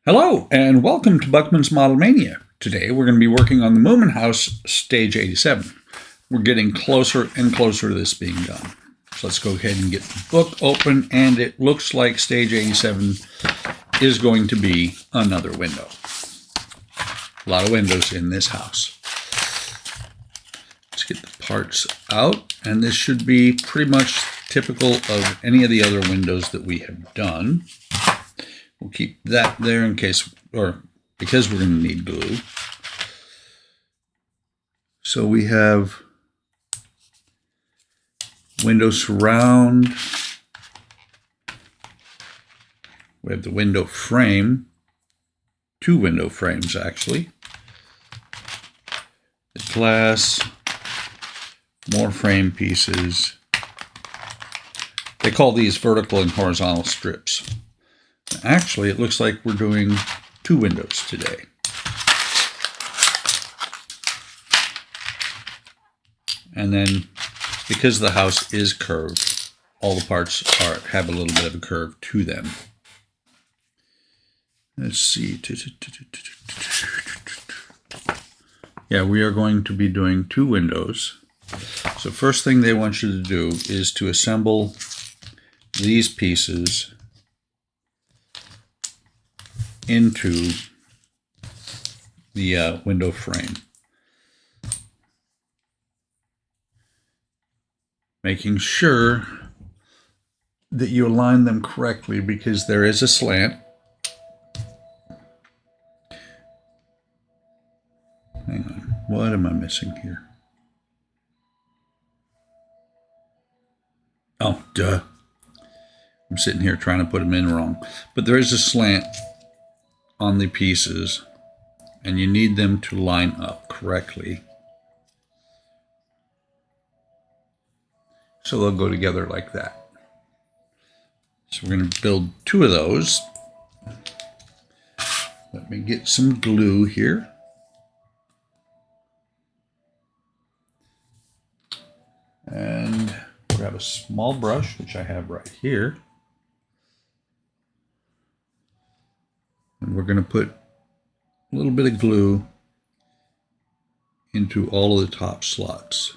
Hello and welcome to Buckman's Model Mania. Today we're going to be working on the Moomin House Stage 87. We're getting closer and closer to this being done. So let's go ahead and get the book open, and it looks like Stage 87 is going to be another window. A lot of windows in this house. Let's get the parts out, and this should be pretty much typical of any of the other windows that we have done. We'll keep that there in case, or because we're going to need glue. So we have window surround. We have the window frame. Two window frames, actually. The glass. More frame pieces. They call these vertical and horizontal strips. Actually, it looks like we're doing two windows today. And then, because the house is curved, all the parts have a little bit of a curve to them. Let's see. Yeah, we are going to be doing two windows. So first thing they want you to do is to assemble these pieces into the window frame, making sure that you align them correctly because there is a slant. Hang on, what am I missing here? Oh, duh. I'm sitting here trying to put them in wrong. But there is a slant on the pieces, and you need them to line up correctly. So they'll go together like that. So we're going to build two of those. Let me get some glue here. And grab a small brush, which I have right here. And we're going to put a little bit of glue into all of the top slots.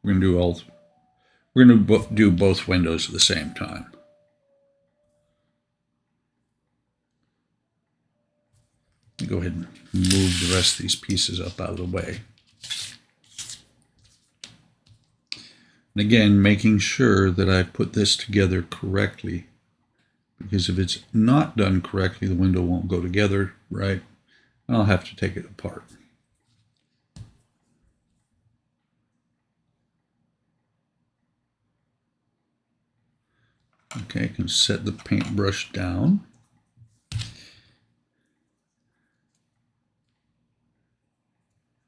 We're going to do both windows at the same time. Go ahead and move the rest of these pieces up out of the way. And again, making sure that I put this together correctly, because if it's not done correctly, the window won't go together right, and I'll have to take it apart. Okay, I can set the paintbrush down.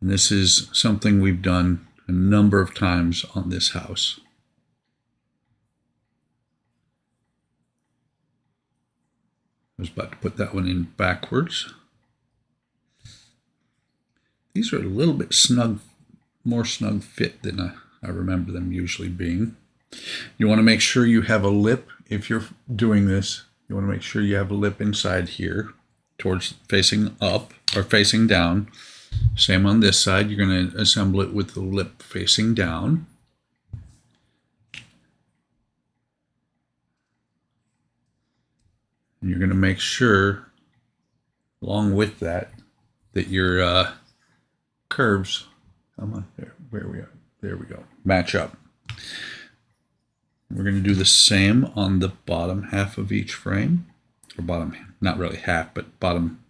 And this is something we've done a number of times on this house. I was about to put that one in backwards. These are a little bit more snug fit than I remember them usually being. You want to make sure you have a lip. If you're doing this, you want to make sure you have a lip inside here, towards facing up or facing down. Same on this side. You're going to assemble it with the lip facing down. And you're going to make sure, along with that, that your curves, come on, there we go, match up. We're going to do the same on the bottom half of each frame, or bottom, not really half, but bottom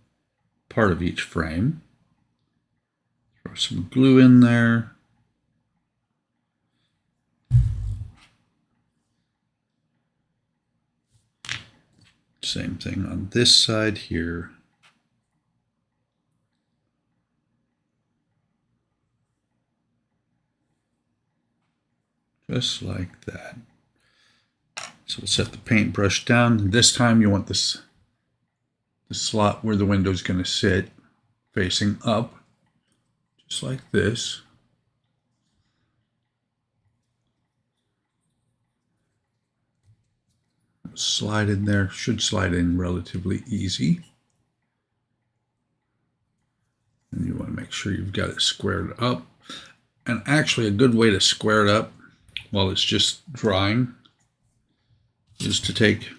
part of each frame. Throw some glue in there. Same thing on this side here. Just like that. So we'll set the paintbrush down. This time you want the slot where the window is going to sit facing up, just like this. slide in there, should slide in relatively easy. make sure you've got it squared up. And actually a good way to square it up while it's just drying is to take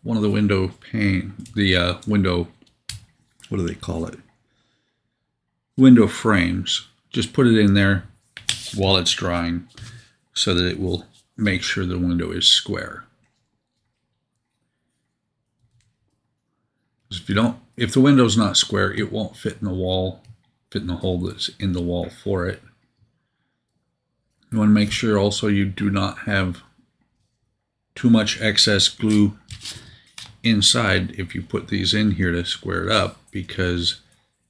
one of the window pane, the window, what do they call it? Window frames. Just put it in there while it's drying so that it will make sure the window is square. If the window's not square, it won't fit in the wall, fit in the hole that's in the wall for it. You want to make sure also you do not have too much excess glue inside if you put these in here to square it up, because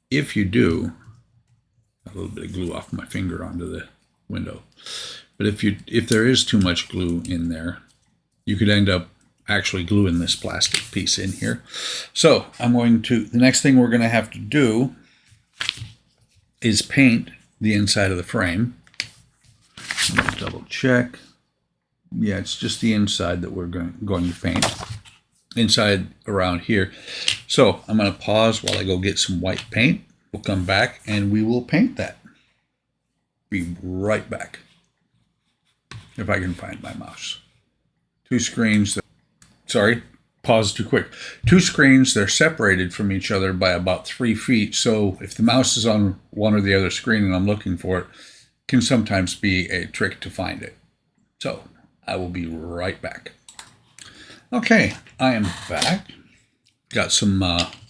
if you do, a little bit of glue off my finger onto the window, but if there is too much glue in there, you could end up actually gluing this plastic piece in here. So the next thing we're going to have to do is paint the inside of the frame. Double check. Yeah, it's just the inside that we're going to paint. Inside around here. So I'm going to pause while I go get some white paint. We'll come back and we will paint that. Be right back. If I can find my mouse. Two screens. Sorry, pause too quick. Two screens, they're separated from each other by about 3 feet. So if the mouse is on one or the other screen and I'm looking for it, it can sometimes be a trick to find it. So I will be right back. Okay, I am back. Got some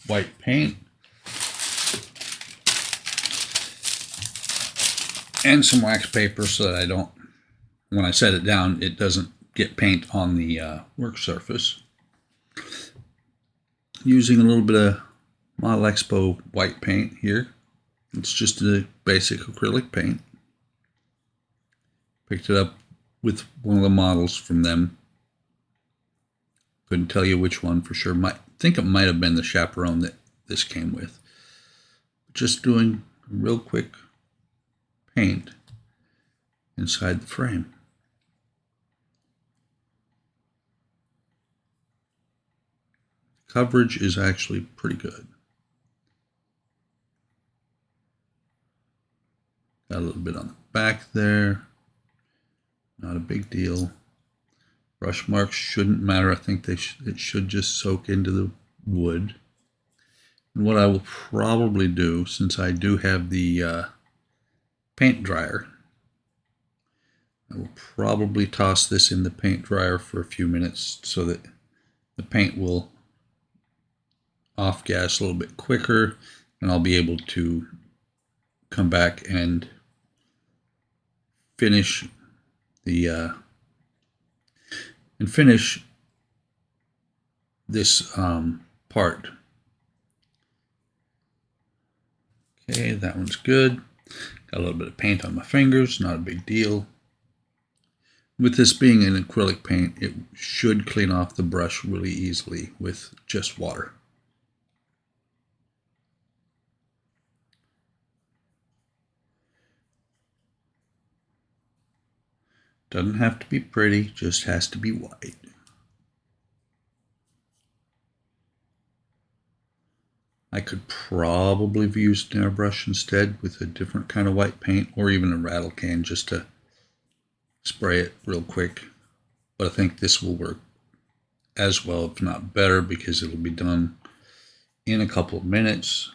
white paint and some wax paper so that when I set it down, it doesn't get paint on the work surface. Using a little bit of Model Expo white paint here. It's just a basic acrylic paint. Picked it up with one of the models from them. Couldn't tell you which one for sure. Think it might have been the Chaperone that this came with. Just doing a real quick paint inside the frame. Coverage is actually pretty good. Got a little bit on the back there. Not a big deal. Brush marks shouldn't matter. I think it should just soak into the wood. And what I will probably do, since I do have the paint dryer, I will probably toss this in the paint dryer for a few minutes so that the paint will off gas a little bit quicker, and I'll be able to come back and finish this part. Okay, that one's good. Got a little bit of paint on my fingers, not a big deal. With this being an acrylic paint, it should clean off the brush really easily with just water. Doesn't have to be pretty, just has to be white. I could probably have used an airbrush instead with a different kind of white paint, or even a rattle can just to spray it real quick. But I think this will work as well, if not better, because it'll be done in a couple of minutes,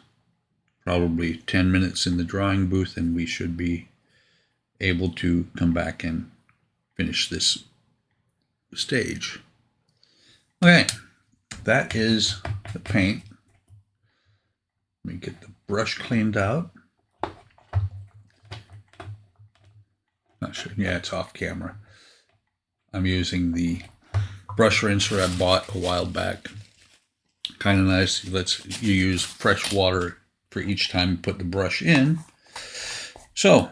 probably 10 minutes in the drying booth, and we should be able to come back and finish this stage. Okay, that is the paint. Let me get the brush cleaned out. Not sure. Yeah, it's off camera. I'm using the brush rinser I bought a while back. Kind of nice. You use fresh water for each time you put the brush in. So,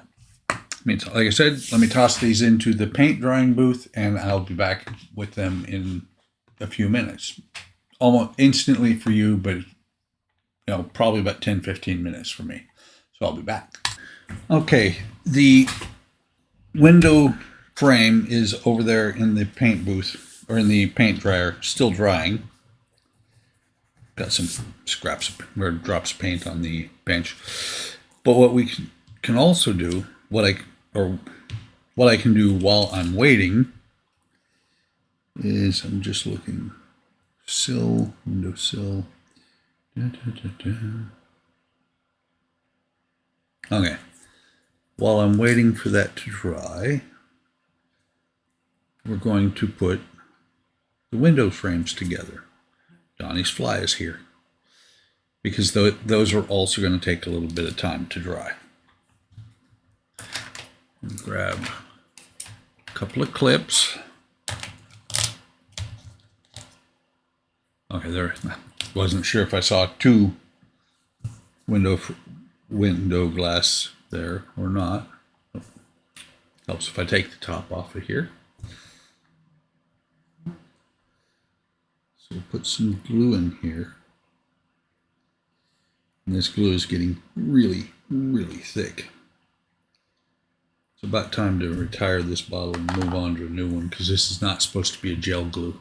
like I said, let me toss these into the paint drying booth, and I'll be back with them in a few minutes. Almost instantly for you, but probably about 10-15 minutes for me. So I'll be back. Okay, the window frame is over there in the paint booth, or in the paint dryer, still drying. got some scraps or drops of paint on the bench. But what we can also do, what I can do while I'm waiting, is I'm just looking sill, windowsill. Okay. While I'm waiting for that to dry, we're going to put the window frames together. Donnie's fly is here, because those are also going to take a little bit of time to dry. Grab a couple of clips. Okay, there. Wasn't sure if I saw two window glass there or not. Helps if I take the top off of here. So we'll put some glue in here. And this glue is getting really, really thick. It's about time to retire this bottle and move on to a new one, because this is not supposed to be a gel glue.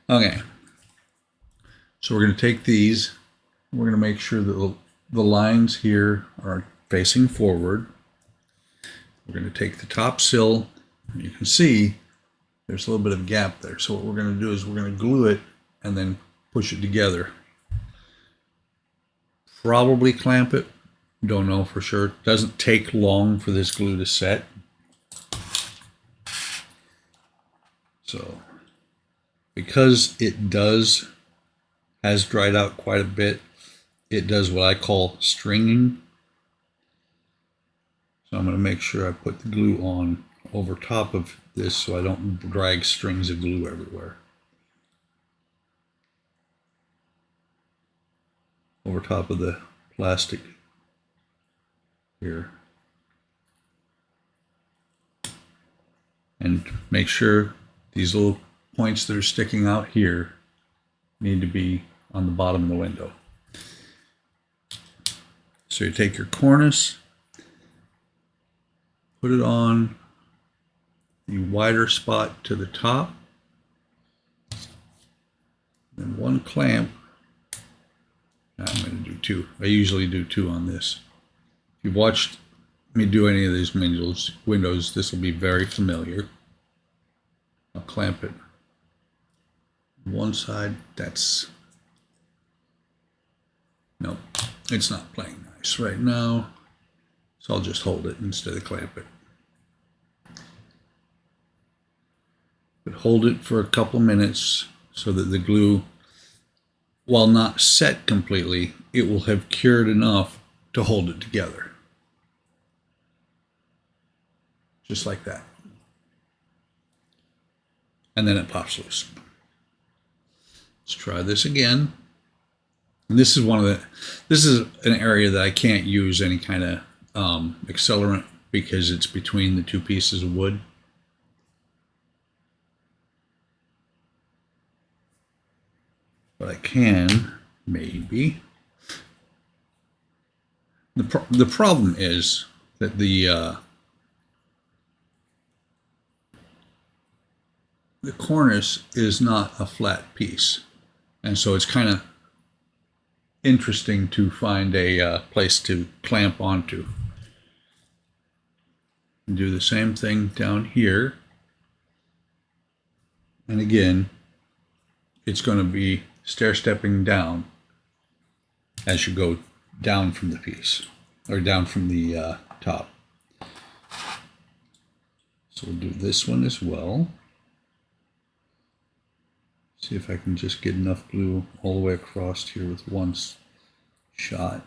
Okay. So we're going to take these. We're going to make sure that the lines here are facing forward. We're going to take the top sill. You can see there's a little bit of gap there. So what we're going to do is we're going to glue it and then push it together. Probably clamp it. Don't know for sure. It doesn't take long for this glue to set. So because it has dried out quite a bit, it does what I call stringing. So I'm going to make sure I put the glue on over top of this so I don't drag strings of glue everywhere. Over top of the plastic here. And make sure these little points that are sticking out here need to be on the bottom of the window. So you take your cornice, put it on the wider spot to the top, then one clamp. I'm going to do two. I usually do two on this. If you've watched me do any of these windows, this will be very familiar. I'll clamp it one side. Nope, it's not playing nice right now, so I'll just hold it instead of clamp it. But hold it for a couple minutes so that the glue, while not set completely, it will have cured enough to hold it together. Just like that. And then it pops loose. Let's try this again. And this is an area that I can't use any kind of accelerant because it's between the two pieces of wood. But I can, maybe. The problem is that the cornice is not a flat piece. And so it's kind of interesting to find a place to clamp onto. And do the same thing down here. And again, it's going to be stair-stepping down as you go down from the piece, or down from the top. So we'll do this one as well. See if I can just get enough glue all the way across here with one shot.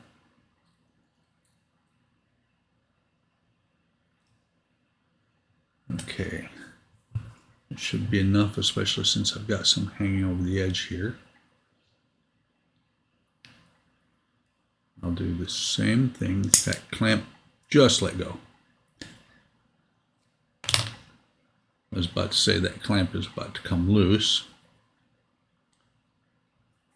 Okay. It should be enough, especially since I've got some hanging over the edge here. I'll do the same thing. That clamp, just let go. I was about to say that clamp is about to come loose.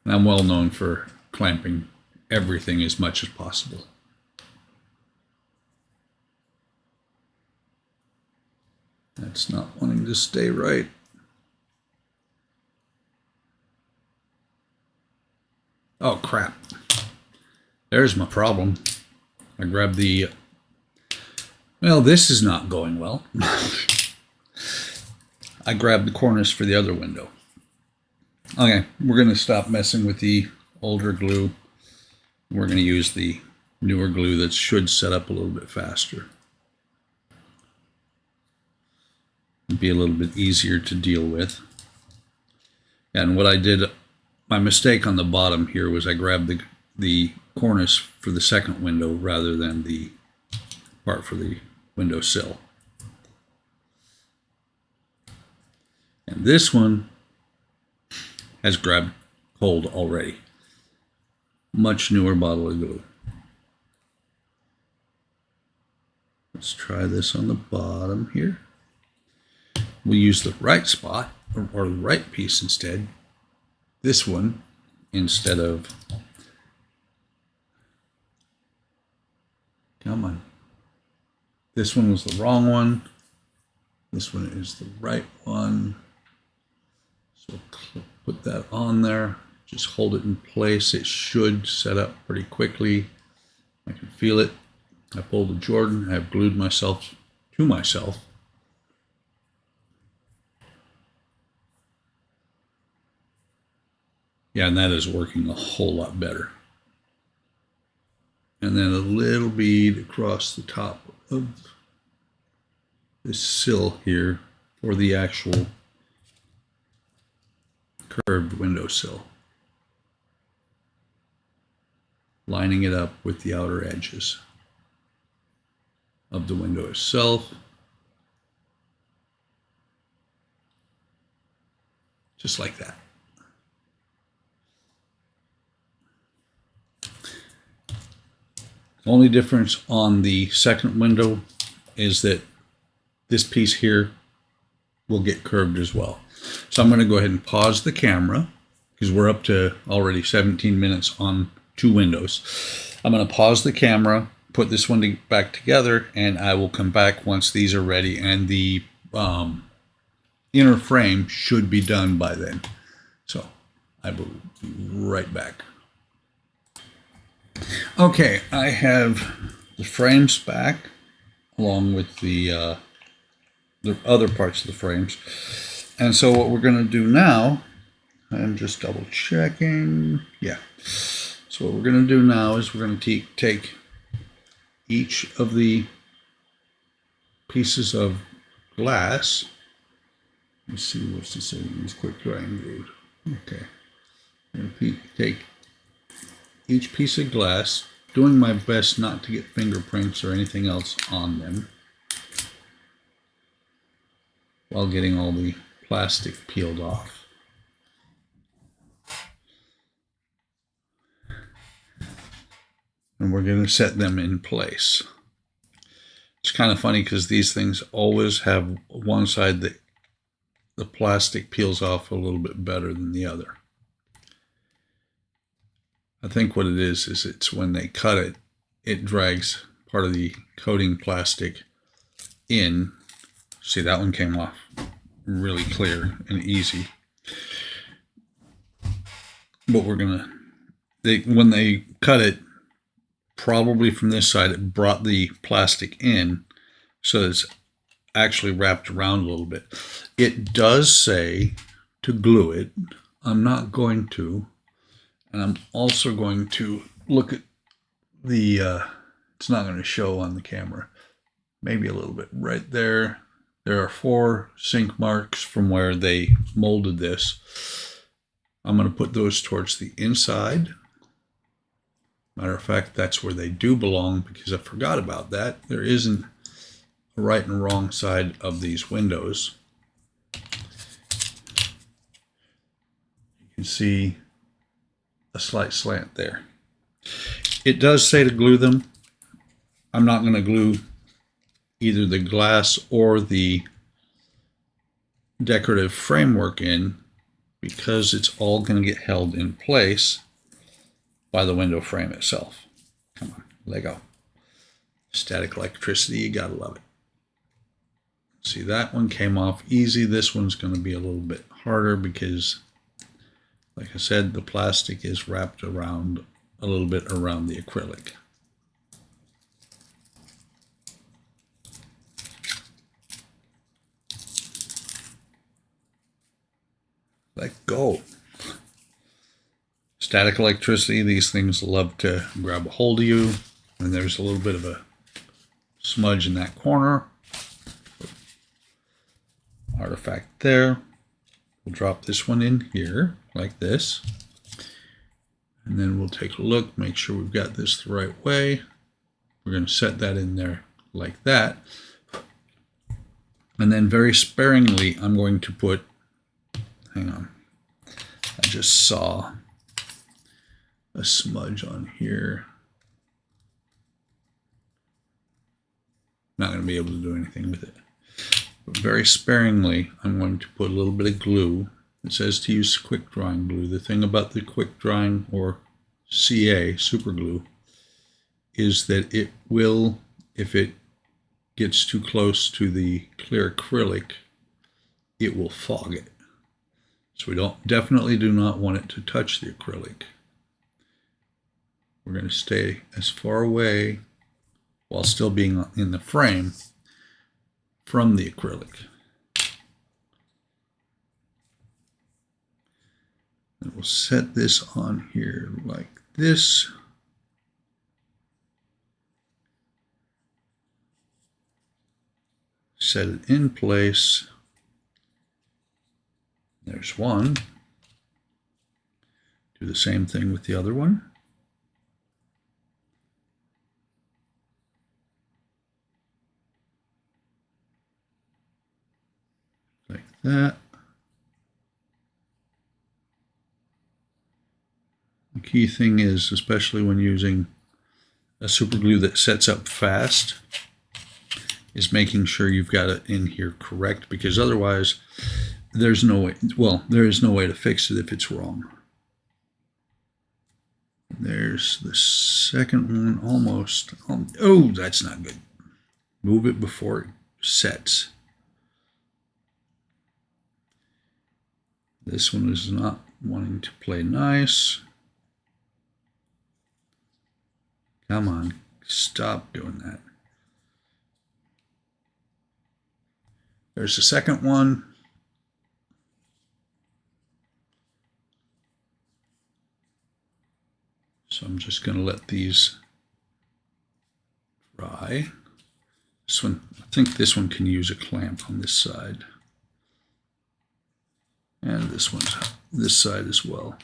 And I'm well known for clamping everything as much as possible. That's not wanting to stay right. Oh, crap. There's my problem. I grabbed the... Well, this is not going well. I grabbed the cornice for the other window. Okay, we're going to stop messing with the older glue. We're going to use the newer glue that should set up a little bit faster. It'd be a little bit easier to deal with. And what I did, my mistake on the bottom here was I grabbed the cornice for the second window rather than the part for the windowsill. And this one has grabbed hold already. Much newer bottle of glue. Let's try this on the bottom here. We'll use the right spot or the right piece instead. This one instead of... Come on. This one was the wrong one. This one is the right one. So put that on there. Just hold it in place. It should set up pretty quickly. I can feel it. I pulled a Jordan. I've glued myself to myself. Yeah, and that is working a whole lot better. And then a little bead across the top of this sill here for the actual curved windowsill. Lining it up with the outer edges of the window itself. Just like that. The only difference on the second window is that this piece here will get curved as well. So I'm going to go ahead and pause the camera because we're up to already 17 minutes on 2 windows. I'm going to pause the camera, put this one back together, and I will come back once these are ready, and the inner frame should be done by then. So I will be right back. Okay, I have the frames back along with the other parts of the frames. And so what we're going to do now, I'm just double checking. Yeah. So what we're going to do now is we're going to take each of the pieces of glass. Let's see what's this saying. Use quick drying glue. Okay. I'm going to take each piece of glass, doing my best not to get fingerprints or anything else on them, while getting all the plastic peeled off. And we're going to set them in place. It's kind of funny because these things always have one side that the plastic peels off a little bit better than the other. I think what it is it's when they cut it, it drags part of the coating plastic in. See, that one came off really clear and easy. But we're gonna, when they cut it, probably from this side, it brought the plastic in, so it's actually wrapped around a little bit. It does say to glue it. I'm not going to. And I'm also going to look at the, it's not going to show on the camera, maybe a little bit right there. There are 4 sink marks from where they molded this. I'm going to put those towards the inside. Matter of fact, that's where they do belong because I forgot about that. There isn't a right and wrong side of these windows. You can see a slight slant there. It does say to glue them. I'm not going to glue either the glass or the decorative framework in because it's all going to get held in place by the window frame itself. Come on, let go. Static electricity, you gotta love it. See, that one came off easy. This one's going to be a little bit harder because Like I said, the plastic is wrapped around a little bit around the acrylic. Let go. Static electricity, these things love to grab a hold of you. And there's a little bit of a smudge in that corner. Artifact there. We'll drop this one in here like this. And then we'll take a look, make sure we've got this the right way. We're going to set that in there like that. And then very sparingly, I'm going to put, hang on, I just saw a smudge on here. Not going to be able to do anything with it. But very sparingly, I'm going to put a little bit of glue. It says to use quick drying glue. The thing about the quick drying or CA, super glue, is that it will, if it gets too close to the clear acrylic, it will fog it. So we definitely do not want it to touch the acrylic. We're going to stay as far away while still being in the frame from the acrylic. And we'll set this on here like this. Set it in place. There's one. Do the same thing with the other one. Like that. The key thing is, especially when using a super glue that sets up fast, is making sure you've got it in here correct, because otherwise there's no way, well, there is no way to fix it if it's wrong. There's the second one almost. Oh, that's not good. Move it before it sets. This one is not wanting to play nice. Come on, stop doing that. There's the second one. So I'm just going to let these dry. This one, I think this one can use a clamp on this side. And this one's this side as well.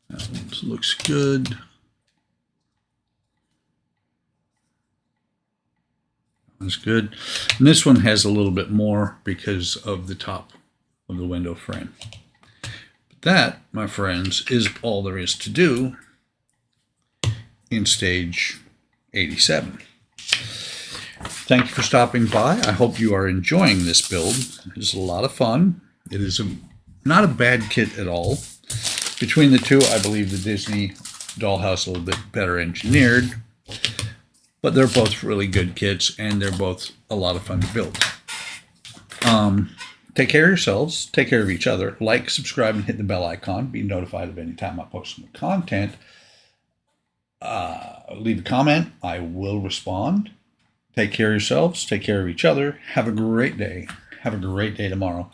That one looks good. That's good. And this one has a little bit more because of the top of the window frame. But that, my friends, is all there is to do in stage 87. Thank you for stopping by. I hope you are enjoying this build. It's a lot of fun. It is not a bad kit at all. Between the two, I believe the Disney Dollhouse is a little bit better engineered. But they're both really good kits, and they're both a lot of fun to build. Take care of yourselves. Take care of each other. Like, subscribe, and hit the bell icon. Be notified of any time I post new content. Leave a comment. I will respond. Take care of yourselves. Take care of each other. Have a great day. Have a great day tomorrow.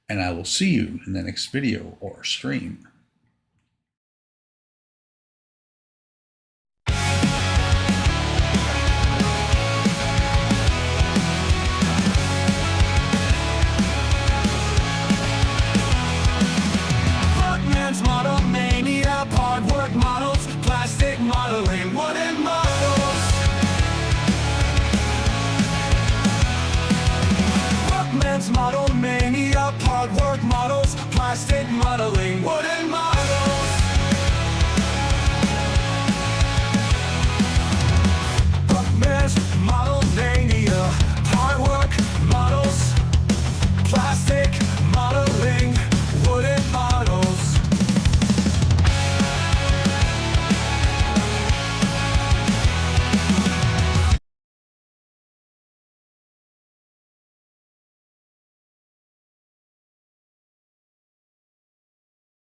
And I will see you in the next video or stream. Modelmania, hard work models, plastic modeling, wooden models. Buckman's Modelmania, hard work models, plastic modeling, wooden models.